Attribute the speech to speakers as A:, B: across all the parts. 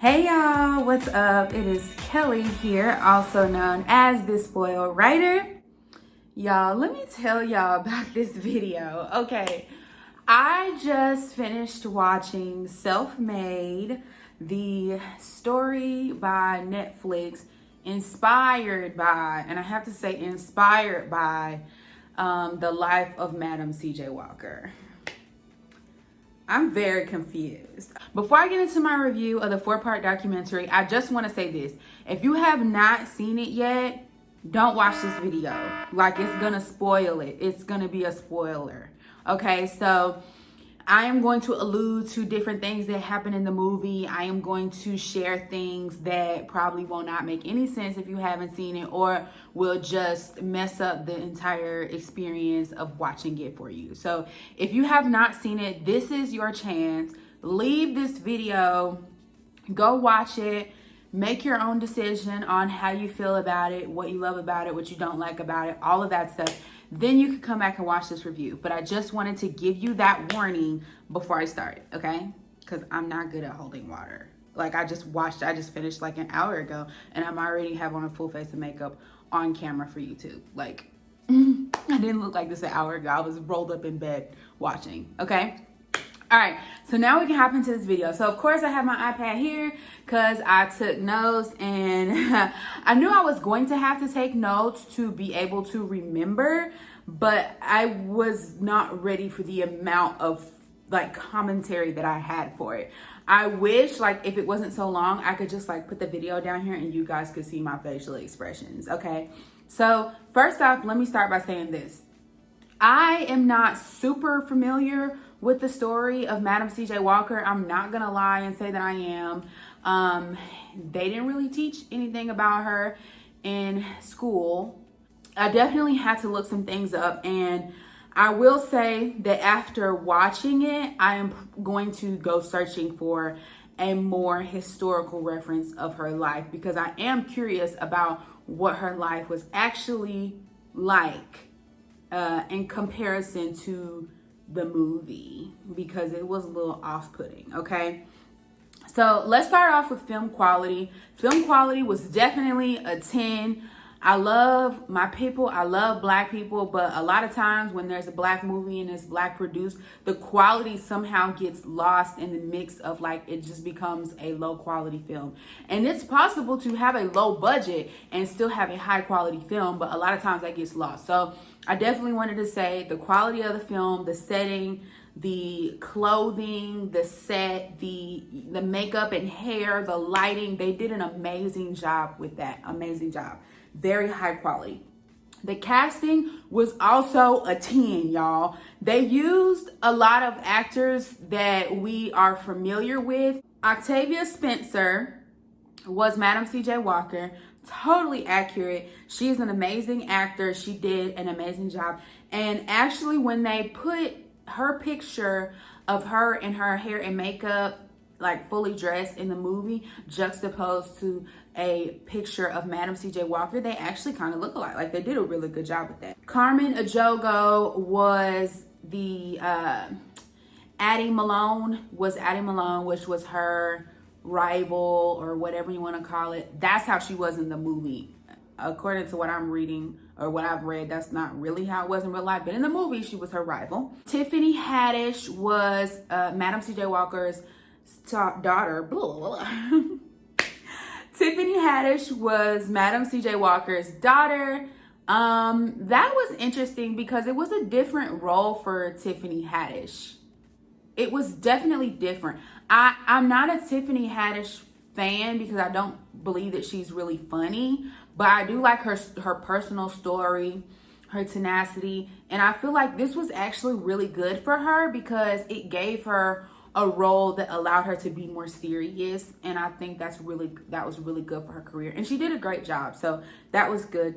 A: Hey y'all, what's up? It is Kelly here, also known as the Spoiled Writer. Y'all, let me tell y'all about this video. Okay, I just finished watching Self-Made, the story by Netflix, inspired by, and I have to say inspired by, the life of Madam C.J. Walker. I'm very confused. Before I get into my review of the 4-part documentary, I just want to say this. If you have not seen it yet, don't watch this video. Like, it's gonna spoil it. It's gonna be a spoiler. Okay, so I am going to allude to different things that happen in the movie. I am going to share things that probably will not make any sense if you haven't seen it, or will just mess up the entire experience of watching it for you. So if you have not seen it, this is your chance. Leave this video, go watch it, make your own decision on how you feel about it, what you love about it, what you don't like about it, all of that stuff. Then you can come back and watch this review. But I just wanted to give you that warning before I start, okay? Because I'm not good at holding water. Like, I just finished like an hour ago, and I'm already have on a full face of makeup on camera for YouTube. Like, I didn't look like this an hour ago. I was rolled up in bed watching, okay? All right, so now we can hop into this video. So of course I have my iPad here because I took notes, and I knew I was going to have to take notes to be able to remember, but I was not ready for the amount of like commentary that I had for it. I wish, like, if it wasn't so long, I could just like put the video down here and you guys could see my facial expressions, okay? So first off, let me start by saying this. I am not super familiar with the story of Madam C.J. Walker. I'm not gonna lie and say that I am. They didn't really teach anything about her in school. I definitely had to look some things up, and I will say that after watching it, I am going to go searching for a more historical reference of her life, because I am curious about what her life was actually like in comparison to the movie, because it was a little off-putting, okay? So let's start off with film quality. Film quality was definitely a 10. I love my people. I love black people, but a lot of times when there's a black movie and it's black produced, the quality somehow gets lost in the mix of, like, it just becomes a low quality film. And it's possible to have a low budget and still have a high quality film, but a lot of times that gets lost. So I definitely wanted to say the quality of the film, the setting, the clothing, the set, the makeup and hair, the lighting, they did an amazing job with that. Amazing job. Very high quality. The casting was also a 10, y'all. They used a lot of actors that we are familiar with. Octavia Spencer was Madam C.J. Walker. Totally accurate. She's an amazing actor. She did an amazing job. And actually, when they put her picture of her in her hair and makeup, like fully dressed in the movie, juxtaposed to a picture of Madam C.J. Walker, they actually kind of look alike. Like, they did a really good job with that. Carmen Ejogo was the Addie Malone, which was her rival, or whatever you want to call it. That's how she was in the movie. According to what I'm reading or what I've read, that's not really how it was in real life, but in the movie, she was her rival. Tiffany Haddish was Madam C.J. Walker's daughter. Tiffany Haddish was Madam C.J. Walker's daughter. That was interesting because it was a different role for Tiffany Haddish. It was definitely different. I'm not a Tiffany Haddish fan because I don't believe that she's really funny, but I do like her personal story, her tenacity, and I feel like this was actually really good for her because it gave her a role that allowed her to be more serious, and I think that was really good for her career, and she did a great job, so that was good.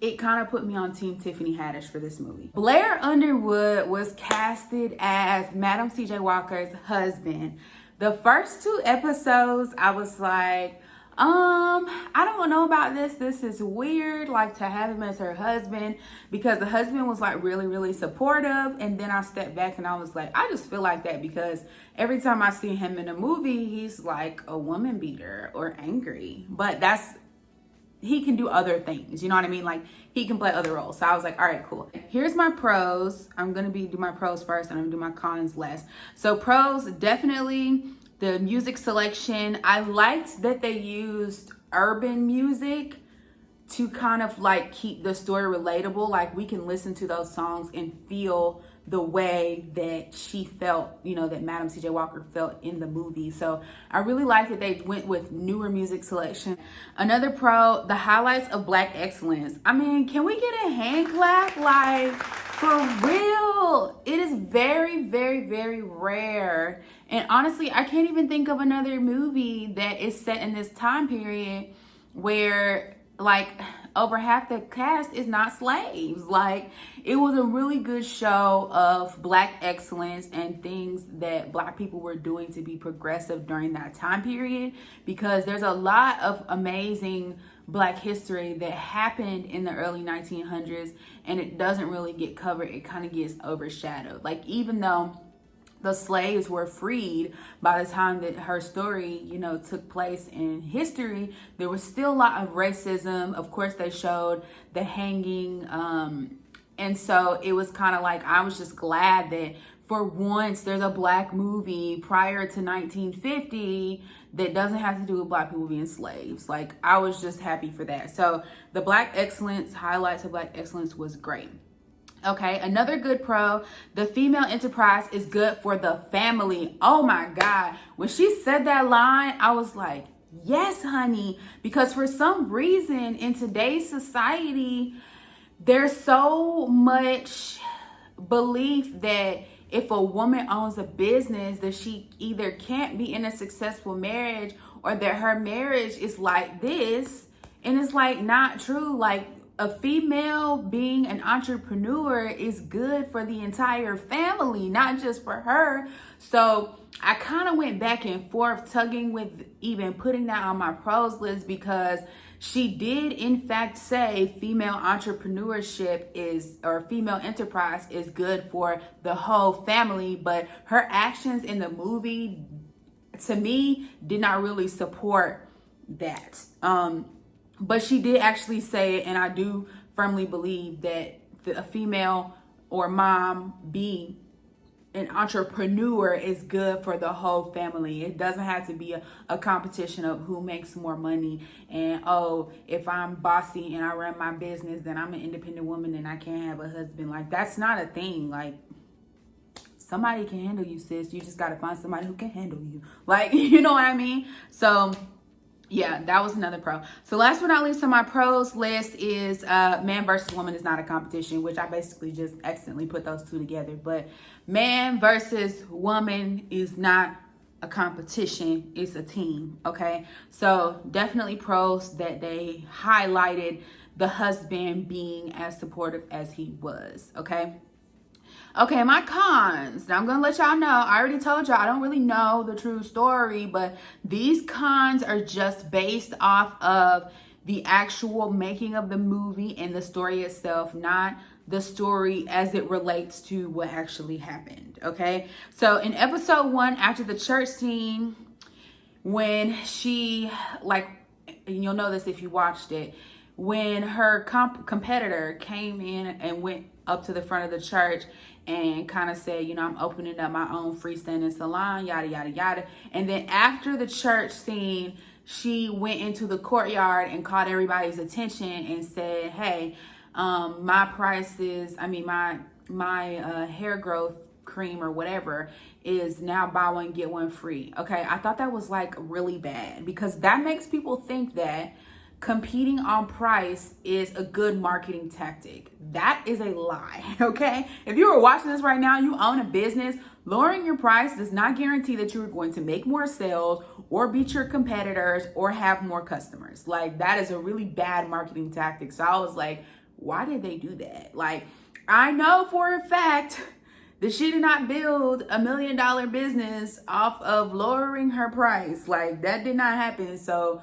A: It kind of put me on Team Tiffany Haddish for this movie. Blair Underwood was casted as Madam C.J. Walker's husband. The first 2 episodes, I was like, I don't know about this. This is weird, like to have him as her husband, because the husband was like really, really supportive. And then I stepped back and I was like, I just feel like that because every time I see him in a movie, he's like a woman beater or angry. But he can do other things. You know what I mean? Like he can play other roles. So I was like, all right, cool. Here's my pros. I'm going to do my pros first and I'm going to do my cons last. So pros, definitely the music selection. I liked that they used urban music to kind of like keep the story relatable. Like we can listen to those songs and feel the way that she felt, you know, that Madam C.J. Walker felt in the movie. So I really like that they went with newer music selection. Another pro, the highlights of Black excellence. I mean, can we get a hand clap? Like, for real, it is very, very, very rare. And honestly, I can't even think of another movie that is set in this time period where like over half the cast is not slaves. Like it was a really good show of Black excellence and things that Black people were doing to be progressive during that time period, because there's a lot of amazing Black history that happened in the early 1900s and it doesn't really get covered. It kind of gets overshadowed. Like even though the slaves were freed by the time that her story, you know, took place in history, there was still a lot of racism. Of course, they showed the hanging. And so it was kind of like, I was just glad that for once there's a Black movie prior to 1950 that doesn't have to do with Black people being slaves. Like I was just happy for that. So the Black excellence, highlights of Black excellence was great. Okay, another good pro, the female enterprise is good for the family. Oh my God. When she said that line, I was like, yes, honey. Because for some reason in today's society, there's so much belief that if a woman owns a business, that she either can't be in a successful marriage or that her marriage is like this. And it's like not true. Like, a female being an entrepreneur is good for the entire family, not just for her. So I kind of went back and forth tugging with even putting that on my pros list, because she did in fact say female entrepreneurship or female enterprise is good for the whole family, but her actions in the movie to me did not really support that. But she did actually say it, and I do firmly believe that a female or mom be an entrepreneur is good for the whole family. It doesn't have to be a competition of who makes more money and, oh, if I'm bossy and I run my business, then I'm an independent woman and I can't have a husband. Like, that's not a thing. Like, somebody can handle you, sis. You just got to find somebody who can handle you. Like, you know what I mean? So yeah, that was another pro. So last but not least on my pros list is man versus woman is not a competition, which I basically just accidentally put those two together. But man versus woman is not a competition, it's a team, okay? So definitely pros that they highlighted the husband being as supportive as he was, okay? Okay, my cons. Now I'm going to let y'all know. I already told y'all I don't really know the true story, but these cons are just based off of the actual making of the movie and the story itself, not the story as it relates to what actually happened, okay? So in episode 1, after the church scene, when she, like, and you'll know this if you watched it, when her competitor came in and went up to the front of the church and kind of said, you know, I'm opening up my own freestanding salon, yada, yada, yada. And then after the church scene, she went into the courtyard and caught everybody's attention and said, hey, my prices, I mean, my hair growth cream or whatever is now buy one, get one free. Okay, I thought that was like really bad, because that makes people think that competing on price is a good marketing tactic. That is a lie, okay? If you are watching this right now, you own a business, lowering your price does not guarantee that you're going to make more sales or beat your competitors or have more customers. Like, that is a really bad marketing tactic. So I was like, why did they do that? Like, I know for a fact that she did not build $1 million business off of lowering her price. Like, that did not happen. So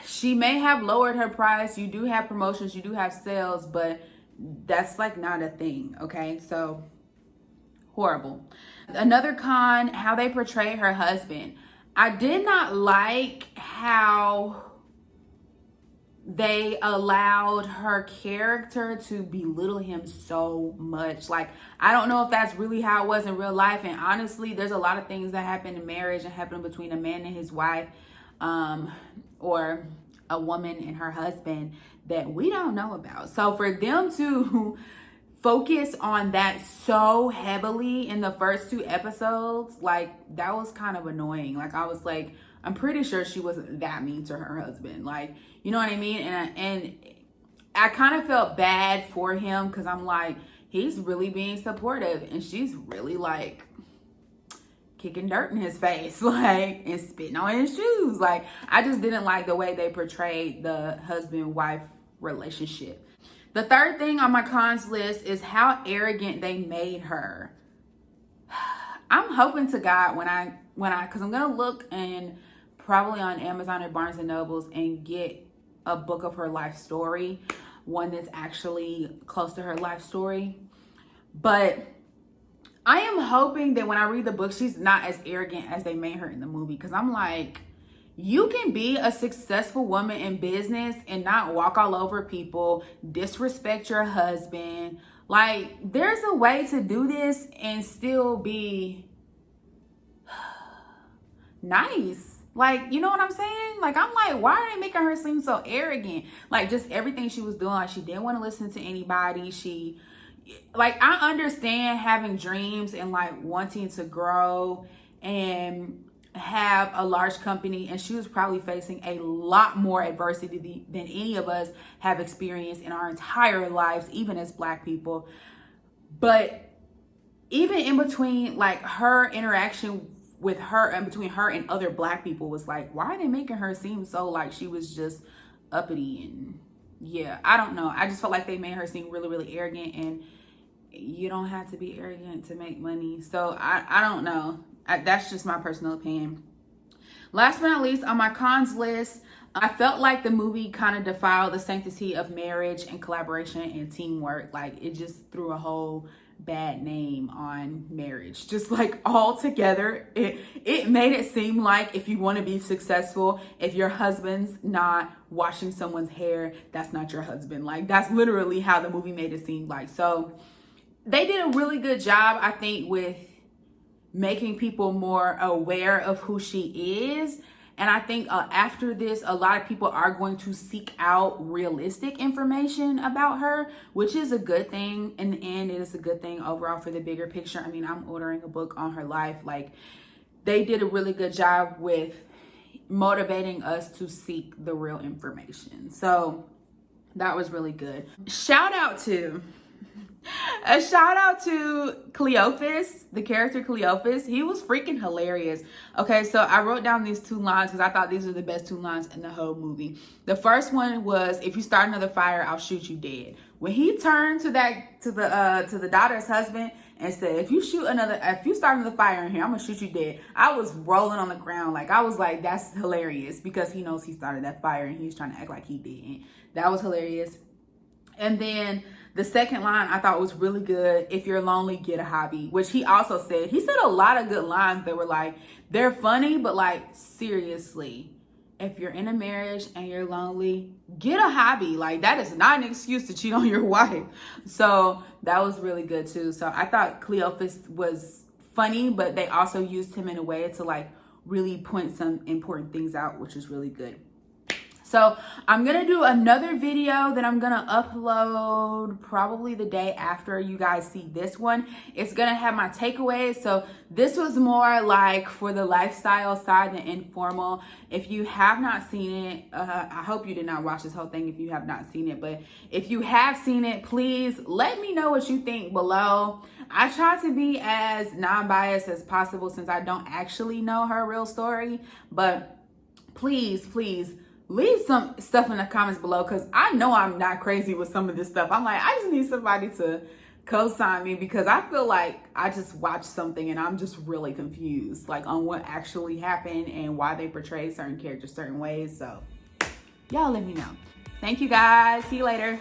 A: she may have lowered her price. You do have promotions, you do have sales, but that's like not a thing, okay? So horrible. Another con, how they portray her husband. I did not like how they allowed her character to belittle him so much. Like, I don't know if that's really how it was in real life. And honestly, there's a lot of things that happen in marriage and happen between a man and his wife, or a woman and her husband, that we don't know about. So for them to focus on that so heavily in the first 2 episodes, like, that was kind of annoying. Like, I was like, I'm pretty sure she wasn't that mean to her husband. Like, you know what I mean? And I kind of felt bad for him, because I'm like, he's really being supportive and she's really like kicking dirt in his face, like, and spitting on his shoes. Like, I just didn't like the way they portrayed the husband-wife relationship. The third thing on my cons list is how arrogant they made her. I'm hoping to God because I'm gonna look and probably on Amazon or Barnes and Nobles and get a book of her life story, one that's actually close to her life story. But I am hoping that when I read the book, she's not as arrogant as they made her in the movie. Because I'm like, you can be a successful woman in business and not walk all over people, disrespect your husband. Like, there's a way to do this and still be nice. Like, you know what I'm saying? Like, I'm like, why are they making her seem so arrogant? Like, just everything she was doing, like, she didn't want to listen to anybody. She, like, I understand having dreams and like wanting to grow and have a large company, and she was probably facing a lot more adversity than any of us have experienced in our entire lives, even as Black people. But even in between, like, her interaction with her and between her and other Black people was like, why are they making her seem so like she was just uppity? And yeah, I don't know. I just felt like they made her seem really, really arrogant, and you don't have to be arrogant to make money. So I don't know. That's just my personal opinion. Last but not least, on my cons list, I felt like the movie kind of defiled the sanctity of marriage and collaboration and teamwork. Like, it just threw a whole bad name on marriage, just like all together. It made it seem like if you want to be successful, if your husband's not washing someone's hair, that's not your husband. Like, that's literally how the movie made it seem like. So they did a really good job, I think, with making people more aware of who she is. And I think after this, a lot of people are going to seek out realistic information about her, which is a good thing. In the end, it is a good thing overall for the bigger picture. I mean, I'm ordering a book on her life. Like, they did a really good job with motivating us to seek the real information. So that was really good. A shout out to Cleophas, the character Cleophas. He was freaking hilarious. Okay, so I wrote down these 2 lines because I thought these were the best 2 lines in the whole movie. The first one was, "If you start another fire, I'll shoot you dead." When he turned to the daughter's husband and said, if you start another fire in here, I'm gonna shoot you dead," I was rolling on the ground. Like, I was like, that's hilarious, because he knows he started that fire and he's trying to act like he didn't. That was hilarious. And then the second line I thought was really good. "If you're lonely, get a hobby," which he also said. He said a lot of good lines that were like, they're funny, but like, seriously, if you're in a marriage and you're lonely, get a hobby. Like, that is not an excuse to cheat on your wife. So that was really good too. So I thought Cleophas was funny, but they also used him in a way to like really point some important things out, which was really good. So I'm going to do another video that I'm going to upload probably the day after you guys see this one. It's going to have my takeaways. So this was more like for the lifestyle side, the informal. If you have not seen it, I hope you did not watch this whole thing if you have not seen it. But if you have seen it, please let me know what you think below. I try to be as non-biased as possible since I don't actually know her real story. But please, please, leave some stuff in the comments below, because I know I'm not crazy with some of this stuff. I'm like, I just need somebody to co-sign me, because I feel like I just watched something and I'm just really confused, like, on what actually happened and why they portray certain characters certain ways. So Y'all let me know. Thank you guys. See you later.